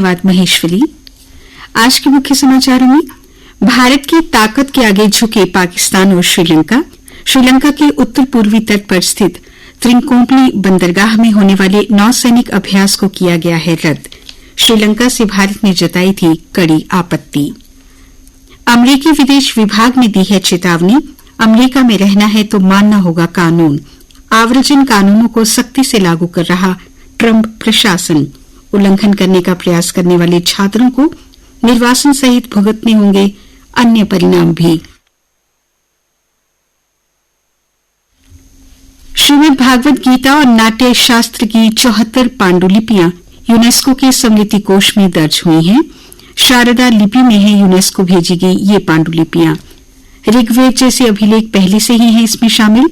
धन्यवाद महेश्वरी। आज के मुख्य समाचारों में भारत की ताकत के आगे झुके पाकिस्तान और श्रीलंका। श्रीलंका के उत्तर पूर्वी तट पर स्थित त्रिंकोंपली बंदरगाह में होने वाले नौसैनिक अभ्यास को किया गया है रद्द। श्रीलंका से भारत ने जताई थी कड़ी आपत्ति। अमरीकी विदेश विभाग ने दी है चेतावनी, अमरीका में रहना है तो मानना होगा कानून। आव्रजन कानूनों को सख्ती से लागू कर रहा ट्रंप प्रशासन। उल्लंघन करने का प्रयास करने वाले छात्रों को निर्वासन सहित भुगतने होंगे अन्य परिणाम भी। श्रीमद् भागवत गीता और नाट्य शास्त्र की 74 पांडुलिपियां यूनेस्को के स्मृति कोष में दर्ज हुई हैं। शारदा लिपि में है यूनेस्को भेजी गई ये पांडुलिपियां। ऋग्वेद जैसे अभिलेख पहले से ही हैं इसमें शामिल।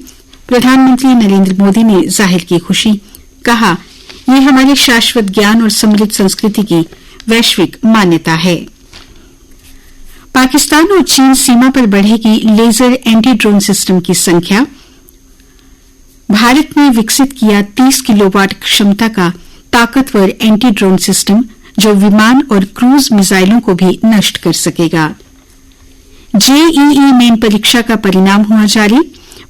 प्रधानमंत्री नरेंद्र मोदी ने जाहिर की खुशी, कहा यह हमारे शाश्वत ज्ञान और समृद्ध संस्कृति की वैश्विक मान्यता है। पाकिस्तान और चीन सीमा पर बढ़ेगी लेजर एंटी ड्रोन सिस्टम की संख्या। भारत ने विकसित किया 30 किलोवाट क्षमता का ताकतवर एंटी ड्रोन सिस्टम जो विमान और क्रूज मिसाइलों को भी नष्ट कर सकेगा। जेईई मेन परीक्षा का परिणाम हुआ जारी।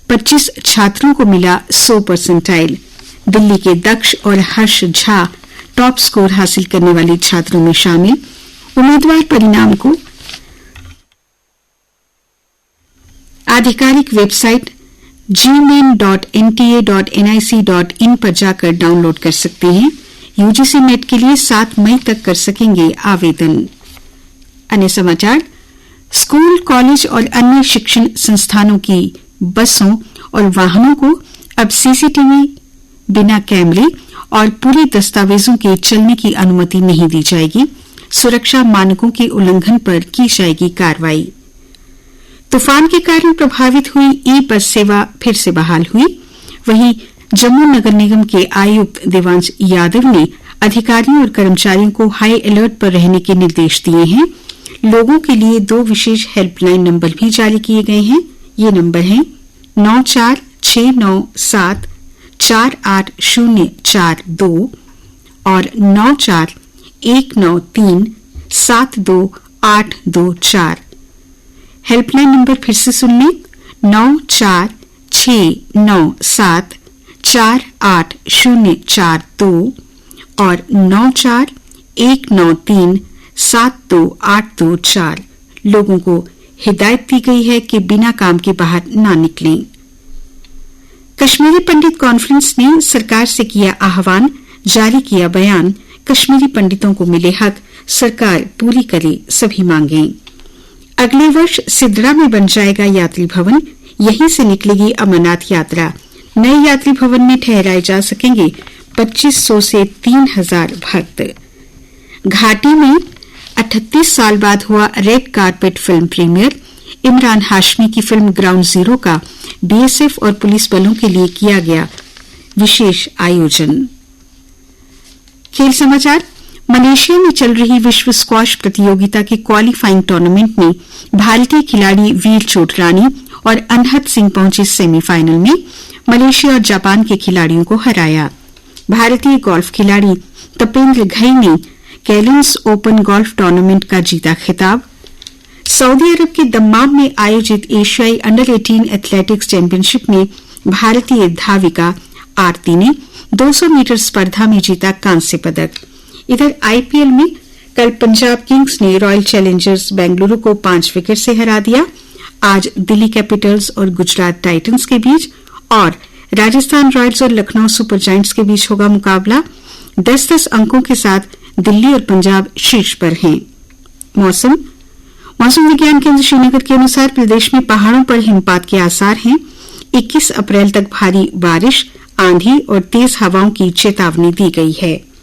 25 छात्रों को मिला 100%। दिल्ली के दक्ष और हर्ष झा टॉप स्कोर हासिल करने वाले छात्रों में शामिल। उम्मीदवार परिणाम को आधिकारिक वेबसाइट gmain.nta.nic.in पर जाकर डाउनलोड कर सकते हैं। यूजीसी नेट के लिए 7 मई तक कर सकेंगे आवेदन। अन्य समाचार, स्कूल, कॉलेज और अन्य शिक्षण संस्थानों की बसों और वाहनों को अब सीसीटीवी, बिना कैमरे और पूरे दस्तावेजों के चलने की अनुमति नहीं दी जाएगी। सुरक्षा मानकों के उल्लंघन पर की जाएगी कार्रवाई। तूफान के कारण प्रभावित हुई ई बस सेवा फिर से बहाल हुई। वहीं जम्मू नगर निगम के आयुक्त देवांश यादव ने अधिकारियों और कर्मचारियों को हाई अलर्ट पर रहने के निर्देश दिए हैं। लोगों के लिए 2 विशेष हेल्पलाइन नंबर भी जारी किए गए हैं। ये नंबर हैं 9469748042 और 9419372824। हेल्पलाइन नंबर फिर से सुन लें, 9469748042 और 9419372824। लोगों को हिदायत दी गई है कि बिना काम के बाहर न निकलें। कश्मीरी पंडित कॉन्फ्रेंस ने सरकार से किया आह्वान, जारी किया बयान। कश्मीरी पंडितों को मिले हक, सरकार पूरी करे सभी मांगें। अगले वर्ष सिद्रा में बन जाएगा यात्री भवन, यहीं से निकलेगी अमरनाथ यात्रा। नए यात्री भवन में ठहराए जा सकेंगे 2500 से 3000 भक्त। घाटी में 38 साल बाद हुआ red carpet film premiere. Imran Hashmi की फिल्म ग्राउंड जीरो का बीएसएफ और पुलिस बलों के लिए किया गया विशेष आयोजन। खेल समाचार, मलेशिया में चल रही विश्व स्क्वॉश प्रतियोगिता के क्वालीफाइंग टूर्नामेंट में भारतीय खिलाड़ी वीर चोटरानी और अनहत सिंह पहुंचे सेमीफाइनल में। मलेशिया और जापान के खिलाड़ियों को हराया। भारतीय गोल्फ खिलाड़ी तपेंद्र घई ने कैलिन्स ओपन गोल्फ टूर्नामेंट का जीता खिताब। सऊदी अरब के दम्माम में आयोजित एशियाई अंडर 18 एथलेटिक्स चैंपियनशिप में भारतीय धाविका आरती ने 200 मीटर स्पर्धा में जीता कांस्य पदक। इधर आईपीएल में कल पंजाब किंग्स ने रॉयल चैलेंजर्स बेंगलुरु को 5 विकेट से हरा दिया। आज दिल्ली कैपिटल्स और गुजरात टाइटंस के बीच और राजस्थान रॉयल्स और लखनऊ सुपर जायंट्स के बीच होगा मुकाबला। 10-10 अंकों के साथ दिल्ली और पंजाब शीर्ष पर हैं। मौसम विज्ञान केंद्र श्रीनगर के अनुसार प्रदेश में पहाड़ों पर हिमपात के आसार हैं। 21 अप्रैल तक भारी बारिश, आंधी और तेज हवाओं की चेतावनी दी गई है।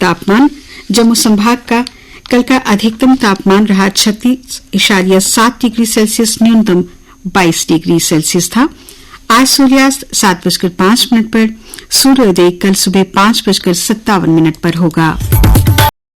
तापमान, जम्मू संभाग का कल का अधिकतम तापमान रहा 36.7 डिग्री सेल्सियस, न्यूनतम 22 डिग्री सेल्सियस था। आज सूर्यास्त 7:05 पर, सूर्योदय कल सुबह 5:57 पर होगा।